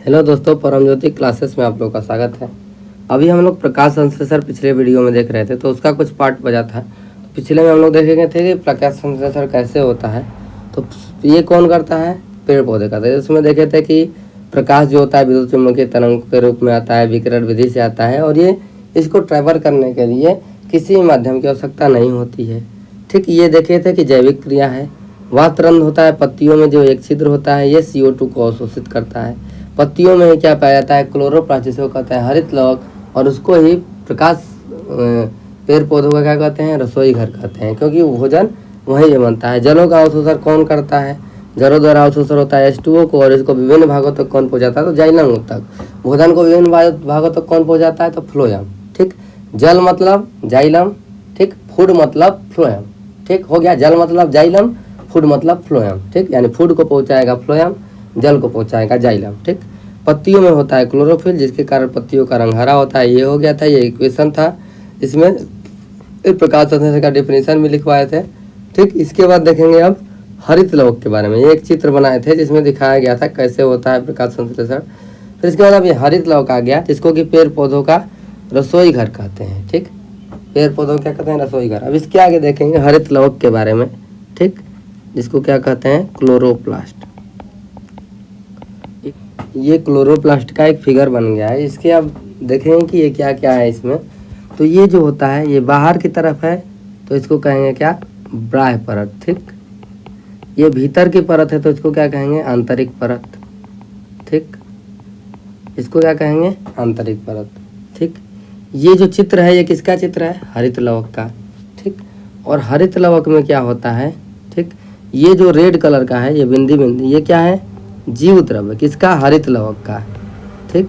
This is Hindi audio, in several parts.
हेलो दोस्तों, परमज्योति क्लासेस में आप लोगों का स्वागत है। अभी हम लोग प्रकाश संश्लेषण पिछले वीडियो में देख रहे थे, तो उसका कुछ पार्ट बचा था। पिछले में हम लोग देखे थे कि प्रकाश संश्लेषण कैसे होता है। तो ये कौन करता है? पेड़ पौधे करते हैं। उसमें देखे थे कि प्रकाश जो होता है विद्युत चुम्बकीय तरंग के रूप में आता है, विकिरण विधि से आता है, और ये इसको ट्रैवल करने के लिए किसी माध्यम की आवश्यकता नहीं होती है। ठीक, ये देखे थे कि जैविक क्रिया है। वह तरंग होता है पत्तियों में जो एक छिद्र होता है, ये CO2 को अवशोषित करता है। पत्तियों में क्या पाया जाता है? क्लोरोप्लास्ट, जिसको कहते हैं हरित लवक, और उसको ही प्रकाश पेड़ पौधों का क्या कहते हैं? रसोई घर कहते हैं, क्योंकि भोजन वहीं से बनता है। जलों का अवशोषण कौन करता है? जलों द्वारा अवशोषण होता है H2O को, और इसको विभिन्न भागों तक कौन पहुँचाता है? तो जाइलम तक। भोजन को विभिन्न भागों तक कौन पहुँचाता है? तो फ्लोएम। ठीक, जल मतलब जाइलम, ठीक, फूड मतलब फ्लोएम। ठीक हो गया, जल मतलब जाइलम, फूड मतलब फ्लोएम। ठीक, यानी फूड को पहुँचाएगा फ्लोएम, जल को पहुँचाएगा जाइलम। ठीक, पत्तियों में होता है क्लोरोफिल, जिसके कारण पत्तियों का रंग हरा होता है। ये हो गया था, ये इक्वेशन था। इसमें प्रकाश संश्लेषण का डेफिनेशन भी लिखवाए थे। ठीक, इसके बाद देखेंगे अब हरित लवक के बारे में। ये एक चित्र बनाए थे जिसमें दिखाया गया था कैसे होता है प्रकाश संश्लेषण। फिर इसके बाद अब ये हरित लवक आ गया, जिसको कि पेड़ पौधों का रसोई घर कहते हैं। ठीक, पेड़ पौधों क्या कहते हैं? रसोई घर। अब इसके आगे देखेंगे हरित लवक के बारे में। ठीक, जिसको क्या कहते हैं? क्लोरोप्लास्ट। ये क्लोरोप्लास्ट का एक फिगर बन गया है। इसके अब देखेंगे कि ये क्या क्या है इसमें। तो ये जो होता है ये बाहर की तरफ है, तो इसको कहेंगे क्या? बाह्य परत। ठीक, ये भीतर की परत है, तो इसको क्या कहेंगे? आंतरिक परत। ठीक, इसको क्या कहेंगे? आंतरिक परत। ठीक, ये जो चित्र है ये किसका चित्र है? हरित लवक का। ठीक, और हरित लवक में क्या होता है? ठीक, ये जो रेड कलर का है, ये बिंदी बिंदी, ये क्या है? जीव द्रव्य। किसका? हरित लवक का। ठीक,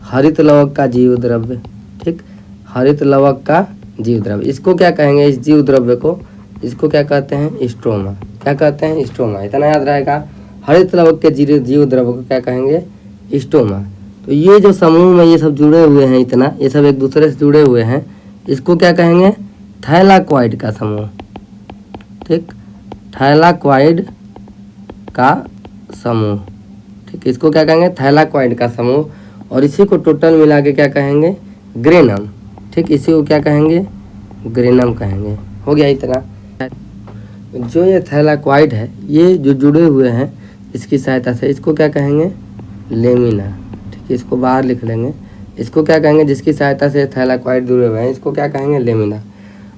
हरित लवक का जीव द्रव्य। ठीक, हरित लवक का जीव द्रव्य। इसको क्या कहेंगे? इस जीव द्रव्य को, इसको क्या कहते हैं? स्ट्रोमा। क्या कहते हैं? स्ट्रोमा। इतना याद रहेगा। हरित लवक के जीव द्रव्य को क्या कहेंगे? स्ट्रोमा। तो ये जो समूह में ये सब जुड़े हुए हैं, इतना ये सब एक दूसरे से जुड़े हुए हैं, इसको क्या कहेंगे? थैलाक्वाइड का समूह। ठीक, थैलाक्वाइड का समूह। ठीक, इसको क्या कहेंगे? थैलाक्वाइड का समूह। और इसी को टोटल मिला के क्या कहेंगे? ग्रेनम। ठीक, इसी को क्या कहेंगे? ग्रेनम कहेंगे। हो गया इतना। जो ये थैलाक्वाइड है, ये जो जुड़े हुए हैं इसकी सहायता से, इसको क्या कहेंगे? लेमिना। ठीक, इसको बाहर लिख लेंगे। इसको क्या कहेंगे? जिसकी सहायता से थैलाक्वाइड जुड़े हुए हैं, इसको क्या कहेंगे? लेमिना।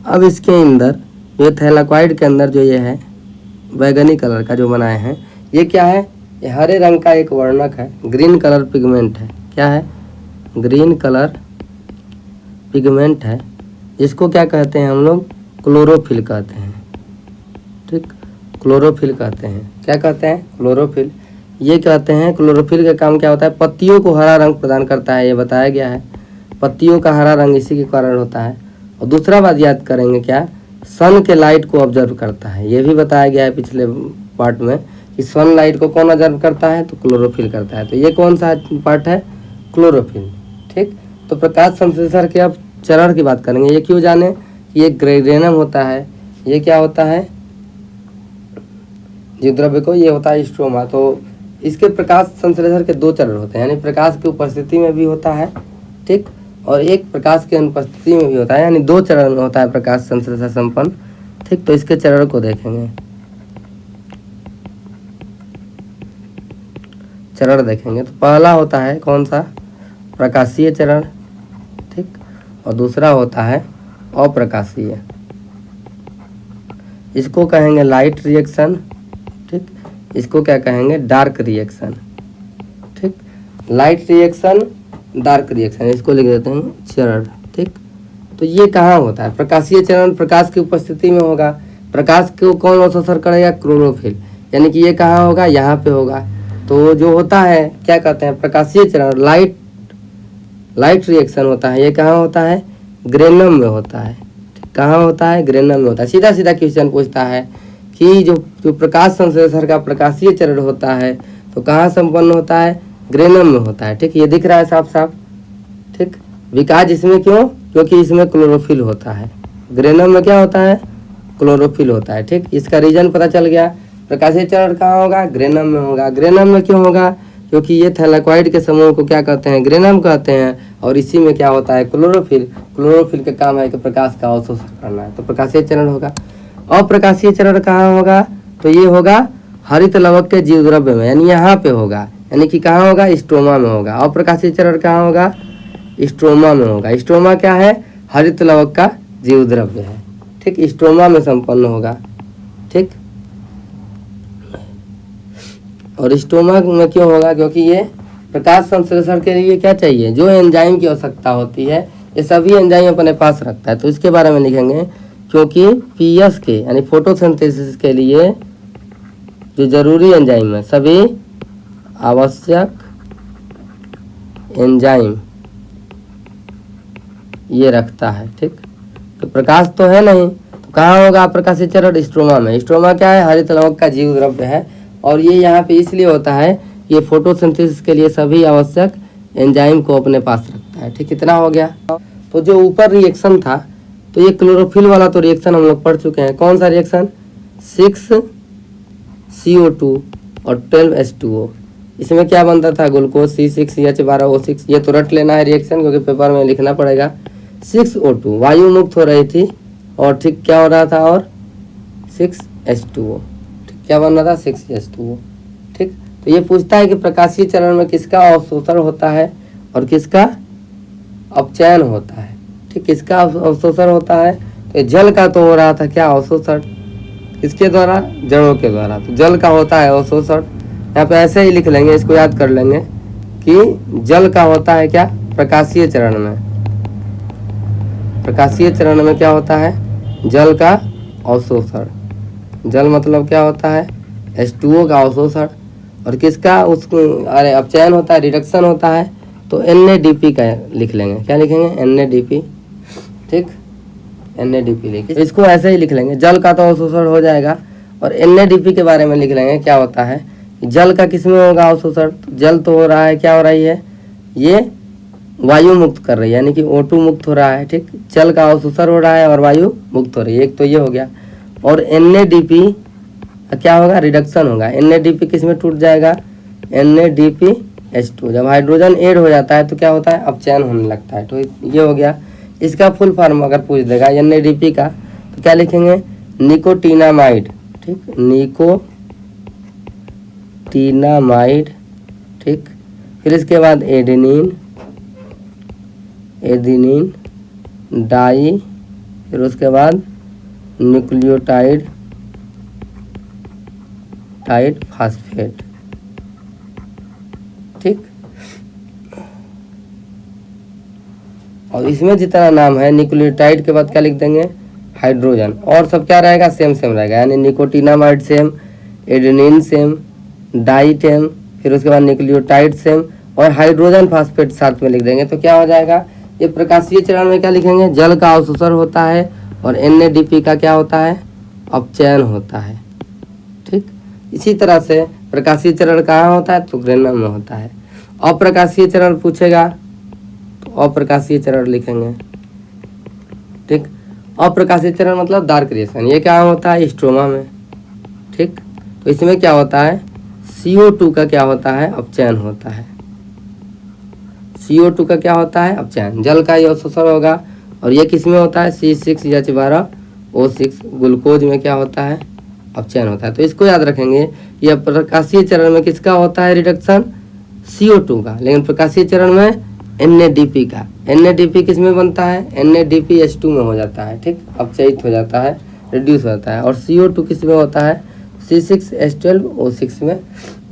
अब इसके अंदर, ये थैलाक्वाइड के अंदर जो ये है बैगनी कलर का जो बनाए हैं, ये क्या है? ये हरे रंग का एक वर्णक है, ग्रीन कलर पिगमेंट है। क्या है? ग्रीन कलर पिगमेंट है। इसको क्या कहते हैं हम लोग? क्लोरोफिल कहते हैं। ठीक, क्लोरोफिल कहते हैं। क्या कहते हैं? क्लोरोफिल। ये कहते हैं क्लोरोफिल का काम क्या होता है? पत्तियों को हरा रंग प्रदान करता है, ये बताया गया है। पत्तियों का हरा रंग इसी के कारण होता है। और दूसरा बात याद करेंगे क्या? सन के लाइट को ऑब्जर्व करता है, ये भी बताया गया है पिछले पार्ट में कि सनलाइट को कौन ऑब्जर्व करता है? तो क्लोरोफिल करता है। तो ये कौन सा पार्ट है? क्लोरोफिल। ठीक, तो प्रकाश संश्लेषण के अब चरण की बात करेंगे। ये क्यों जाने? ये ग्रेनम होता है, ये क्या होता है? जीव द्रव्य को, ये होता है स्ट्रोमा। तो इसके प्रकाश संश्लेषण के दो चरण होते हैं, यानी प्रकाश की उपस्थिति में भी होता है, ठीक, और एक प्रकाश की अनुपस्थिति में भी होता है, यानी दो चरण में होता है प्रकाश संश्लेषण संपन्न। ठीक, तो इसके चरण को देखेंगे। चरण देखेंगे तो पहला होता है कौन सा? प्रकाशीय चरण। ठीक, और दूसरा होता है अप्रकाशीय। इसको कहेंगे लाइट रिएक्शन। ठीक, इसको क्या कहेंगे? Dark reaction. ठीक, लाइट रिएक्शन, डार्क रिएक्शन, इसको लिख देते हैं चरण। ठीक, तो ये कहाँ होता है? प्रकाशीय चरण प्रकाश की उपस्थिति में होगा। प्रकाश को कौन अवशोषण करेगा? क्लोरोफिल। यानी कि ये कहाँ होगा? यहाँ पे होगा। तो जो होता है क्या कहते हैं? प्रकाशीय चरण, लाइट रिएक्शन होता है, ये कहाँ होता है? ग्रेनम में होता है। कहाँ होता है? ग्रेनम में होता है। सीधा सीधा क्वेश्चन पूछता है कि जो प्रकाश संश्लेषण का प्रकाशीय चरण होता है तो कहाँ संपन्न होता है? ग्रेनम में होता है। ठीक, ये दिख रहा है साफ साफ। ठीक, विकास इसमें क्यों? क्योंकि इसमें क्लोरोफिल होता है। ग्रेनम में क्या होता है? क्लोरोफिल होता है। ठीक, इसका रीजन पता चल गया। प्रकाशीय चरण कहाँ होगा? ग्रेनम में होगा। ग्रेनम में क्यों होगा? क्योंकि ये थैलाकोइड के समूह को क्या कहते हैं, ग्रेनम कहते हैं। और इसी में क्या होता है, क्लोरोफिल। क्लोरोफिल का काम है कि प्रकाश का अवशोषण करना है, तो प्रकाशीय चरण होगा। अप्रकाशीय चरण कहाँ होगा, तो ये होगा हरित लवक के जीव द्रव्य में, यानी यहाँ पे होगा, यानी कि कहाँ होगा, स्ट्रोमा में होगा। अप्रकाशीय चरण कहाँ होगा, स्ट्रोमा में होगा। स्ट्रोमा क्या है, हरित लवक का जीव द्रव्य है, ठीक, स्ट्रोमा में संपन्न होगा, ठीक। और स्टोमा में क्यों होगा, क्योंकि ये प्रकाश संश्लेषण के लिए क्या चाहिए, जो एंजाइम की आवश्यकता होती है, ये सभी एंजाइम अपने पास रखता है। तो इसके बारे में लिखेंगे, क्योंकि पीएस के यानी फोटोसिंथेसिस के लिए जो जरूरी एंजाइम है, सभी आवश्यक एंजाइम ये रखता है, ठीक। तो प्रकाश तो है नहीं, तो कहाँ होगा प्रकाशीय चरण, स्ट्रोमा में। स्ट्रोमा क्या है, हरित लवक का जीव द्रव्य है, और ये यहाँ पे इसलिए होता है, ये फोटोसिंथेसिस के लिए सभी आवश्यक एंजाइम को अपने पास रखता है, ठीक। कितना हो गया। तो जो ऊपर रिएक्शन था, तो ये क्लोरोफिल वाला तो रिएक्शन हम लोग पढ़ चुके हैं। कौन सा रिएक्शन, 6CO2 और 12H2O। इसमें क्या बनता था, ग्लूकोज C6H12O6। ये तो रट लेना है रिएक्शन, क्योंकि पेपर में लिखना पड़ेगा। 6O2 वायु मुक्त हो रही थी, और ठीक क्या हो रहा था, और 6H2O, ठीक क्या बन रहा था, 6H2O, ठीक। तो ये पूछता है कि प्रकाशीय चरण में किसका अवशोषण होता है और किसका अपचयन होता है, ठीक। किसका अवशोषण होता है, तो जल का तो हो रहा था क्या, अवशोषण, किसके द्वारा, जड़ों के द्वारा। तो जल का होता है अवशोषण, यहाँ पे ऐसे ही लिख लेंगे, इसको याद कर लेंगे कि जल का होता है क्या, प्रकाशीय चरण में। प्रकाशीय चरण में क्या होता है, जल का अवशोषण। जल मतलब क्या होता है, H2O का अवशोषण। और किसका, उसको अरे अपचयन होता है, रिडक्शन होता है, तो NADP का लिख लेंगे। क्या लिखेंगे, NADP, ठीक, NADP लिखे। इसको ऐसे ही लिख लेंगे, जल का तो अवशोषण हो जाएगा, और NADP के बारे में लिख लेंगे। क्या होता है, जल का किस में होगा अवशोषण, जल तो हो रहा है, क्या हो रही है, ये वायु मुक्त कर रही है, यानी कि O2 मुक्त हो रहा है, ठीक। जल का अवशोषण हो रहा है और वायु मुक्त हो रही है, एक तो ये हो गया। और NADP क्या होगा, रिडक्शन होगा। NADP किस में टूट जाएगा, NADPH2। जब हाइड्रोजन ऐड हो जाता है तो क्या होता है, अपचयन होने लगता है। तो ये हो गया। इसका फुल फॉर्म अगर पूछ देगा NADP का, तो क्या लिखेंगे, निकोटीनामाइड, ठीक, निकोटीनामाइड, ठीक। फिर इसके बाद एडेनिन डाई, फिर उसके बाद न्यूक्लियोटाइड फास्फेट, ठीक। और इसमें जितना नाम है, न्यूक्लियोटाइड के बाद क्या लिख देंगे, हाइड्रोजन, और सब क्या रहेगा, सेम सेम रहेगा, यानी nicotinamide same, adenine same, di same, फिर उसके बाद न्यूक्लियोटाइड सेम, और हाइड्रोजन फास्फेट साथ में लिख देंगे। तो क्या हो जाएगा, ये प्रकाशीय चरण में क्या लिखेंगे, जल का अवशोषण होता है, और NADP का क्या होता है, अपचयन होता है, ठीक। इसी तरह से प्रकाशीय चरण कहाँ होता है, तो ग्रेनम में होता है। अप्रकाशीय चरण पूछेगा, तो अप्रकाशीय चरण लिखेंगे, ठीक। अप्रकाशीय चरण मतलब डार्क रिएक्शन, ये क्या होता है, स्ट्रोमा में, ठीक। तो इसमें क्या होता है, CO2 का क्या होता है, अपचयन होता है। CO2 का क्या होता है, अपचयन, जल का ये अवशोषण होगा। और ये किस में होता है, C6H12O6, ग्लूकोज में क्या होता है, अपचयन होता है। तो इसको याद रखेंगे, यह प्रकाशीय चरण में किसका होता है रिडक्शन, CO2 का, लेकिन प्रकाशीय चरण में NADP का। NADP किस में बनता है, NADPH2 में हो जाता है, ठीक, अपचयित हो जाता है, रिड्यूस हो जाता है। और CO2 किस में होता है, C6H12O6 में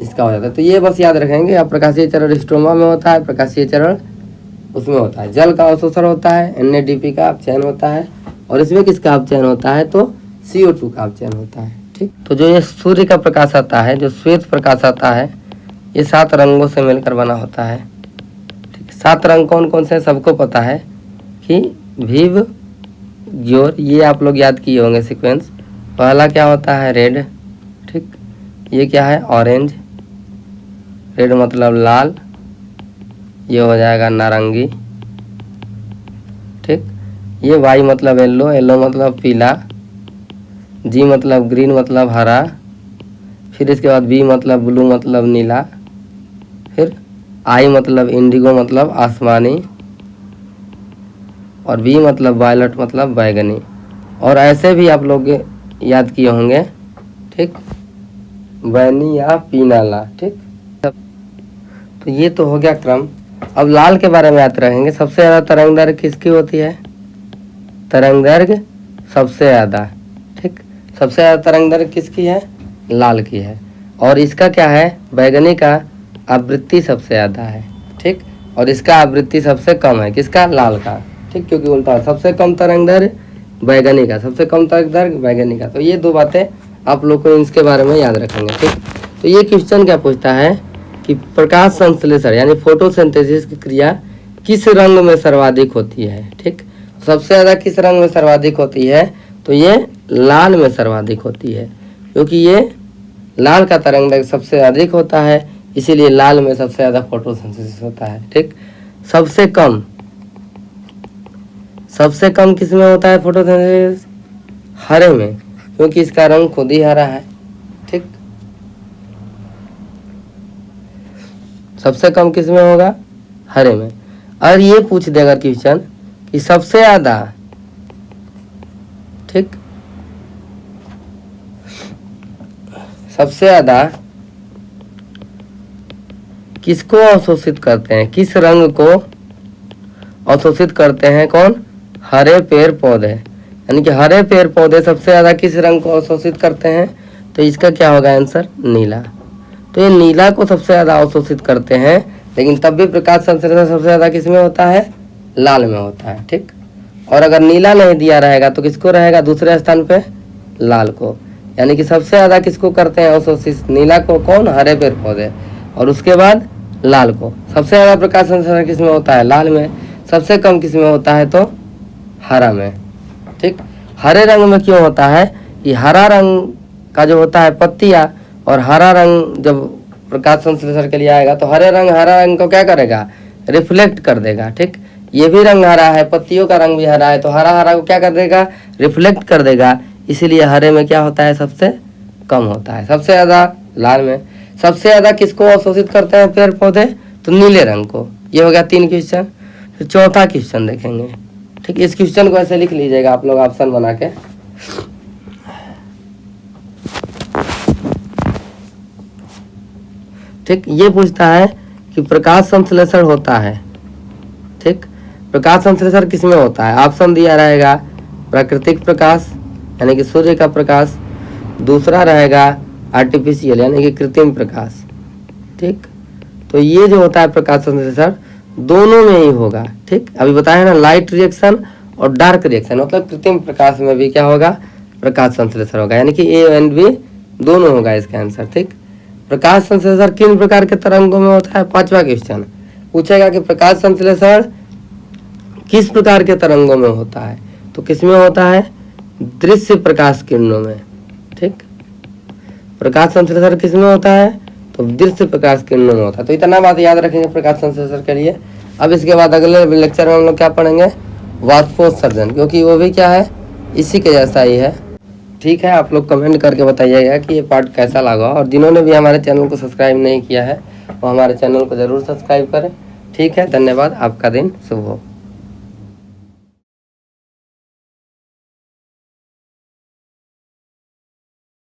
इसका हो जाता है। तो ये बस याद रखेंगे। अब प्रकाशीय चरण स्ट्रोमा में होता है, प्रकाशीय चरण उसमें होता है, जल का अवशोषण होता है, NADP का अपचयन होता है, और इसमें किसका अपचयन होता है, तो CO2 का अपचयन होता है, ठीक। तो जो ये सूर्य का प्रकाश आता है, जो श्वेत प्रकाश आता है, ये 7 रंगों से मिलकर बना होता है, ठीक। 7 रंग कौन कौन से, सबको पता है कि विव ग्योर, ये आप लोग याद किए होंगे सीक्वेंस। पहला क्या होता है, रेड, ठीक। ये क्या है, ऑरेंज, रेड मतलब लाल, ये हो जाएगा नारंगी, ठीक। ये वाई मतलब येलो, येलो मतलब पीला, जी मतलब ग्रीन मतलब हरा, फिर इसके बाद बी मतलब ब्लू मतलब नीला, फिर आई मतलब इंडिगो मतलब आसमानी, और बी मतलब वायलट मतलब बैगनी। और ऐसे भी आप लोग याद किए होंगे, ठीक, बैनी या पीनाला, ठीक। तो ये तो हो गया क्रम। अब लाल के बारे में याद रखेंगे। सबसे ज़्यादा तरंग दैर्घ्य किसकी होती है? तरंग दैर्घ्य सबसे ज़्यादा, ठीक, सबसे ज़्यादा तरंग दैर्घ्य किसकी है? लाल की है। और इसका क्या है? बैगनी का आवृत्ति सबसे ज़्यादा है, ठीक, और इसका आवृत्ति सबसे कम है। किसका? लाल का, ठीक, क्योंकि उल्टा, सबसे कम तरंग दैर्घ्य बैगनी का, सबसे कम तरंग दैर्घ्य बैगनी का। तो ये दो बातें आप लोग को इसके बारे में याद रखेंगे, ठीक। तो ये क्वेश्चन क्या पूछता है कि प्रकाश संश्लेषण यानी फोटोसिंथेसिस की क्रिया किस रंग में सर्वाधिक होती है, ठीक। सबसे ज़्यादा किस रंग में सर्वाधिक होती है? तो ये लाल में सर्वाधिक होती है, क्योंकि ये लाल का तरंग दैर्घ्य सबसे अधिक होता है, इसीलिए लाल में सबसे ज़्यादा फोटोसिंथेसिस होता है, ठीक। सबसे कम किस में होता है फोटोसिंथेसिस? हरे में, क्योंकि इसका रंग खुद ही हरा है, ठीक। सबसे कम किस में होगा? हरे में। और ये पूछ देगा क्वेश्चन कि सबसे ज़्यादा, ठीक, सबसे ज़्यादा किसको अवशोषित करते हैं? किस रंग को अवशोषित करते हैं? कौन? हरे पेड़ पौधे। यानी कि हरे पेड़ पौधे सबसे ज़्यादा किस रंग को अवशोषित करते हैं? तो इसका क्या होगा आंसर? नीला। तो ये नीला को सबसे ज़्यादा अवशोषित करते हैं, लेकिन तब भी प्रकाश संश्लेषण सबसे ज़्यादा किस में होता है? लाल में होता है, ठीक। और अगर नीला नहीं दिया रहेगा तो किसको रहेगा दूसरे स्थान पे? लाल को। यानी कि सबसे ज़्यादा किसको करते हैं अवशोषित? नीला को। कौन? हरे पेड़ पौधे। और उसके बाद लाल को। सबसे ज़्यादा प्रकाश संश्लेषण किस में होता है? लाल में। सबसे कम किस में होता है? तो हरा में, ठीक। हरे रंग में क्यों होता है? कि हरा रंग का जो होता है पत्तियाँ, और हरा रंग जब प्रकाश संश्लेषण के लिए आएगा तो हरा रंग को क्या करेगा? रिफ्लेक्ट कर देगा, ठीक। ये भी रंग हरा है, पत्तियों का रंग भी हरा है, तो हरा को क्या कर देगा? रिफ्लेक्ट कर देगा। इसीलिए हरे में क्या होता है? सबसे कम होता है। सबसे ज़्यादा लाल में। सबसे ज़्यादा किसको अवशोषित करते हैं पेड़ पौधे? तो नीले रंग को। ये हो गया 3 क्वेश्चन। फिर चौथा क्वेश्चन देखेंगे, ठीक। इस क्वेश्चन को ऐसे लिख लीजिएगा आप लोग ऑप्शन बना के। ठीक, ये पूछता है कि प्रकाश संश्लेषण होता है, ठीक, प्रकाश संश्लेषण किसमें होता है? ऑप्शन दिया रहेगा प्राकृतिक प्रकाश यानी कि सूर्य का प्रकाश, दूसरा रहेगा आर्टिफिशियल यानी कि कृत्रिम प्रकाश, ठीक। तो ये जो होता है प्रकाश संश्लेषण दोनों में ही होगा, ठीक। अभी बताया ना लाइट रिएक्शन और डार्क रिएक्शन, मतलब कृत्रिम प्रकाश में भी क्या होगा? प्रकाश संश्लेषण होगा, यानी कि ए एंड बी दोनों होगा इसका आंसर, ठीक। प्रकाश संश्लेषण किन प्रकार के तरंगों में होता है? 5वां क्वेश्चन पूछेगा कि प्रकाश संश्लेषण किस प्रकार के तरंगों में होता है? तो किसमें होता है? दृश्य प्रकाश किरणों में, ठीक। प्रकाश संश्लेषण किसमें होता है? तो दृश्य प्रकाश किरणों में होता है। तो इतना बात याद रखेंगे प्रकाश संश्लेषण के लिए। अब इसके बाद अगले लेक्चर में हम लोग क्या पढ़ेंगे? वाष्पोत्सर्जन, क्योंकि वो भी क्या है? इसी के जैसा ही है, ठीक है। आप लोग कमेंट करके बताइएगा कि ये पार्ट कैसा लगा, और जिन्होंने भी हमारे चैनल को सब्सक्राइब नहीं किया है वो हमारे चैनल को ज़रूर सब्सक्राइब करें, ठीक है। धन्यवाद, आपका दिन शुभ हो।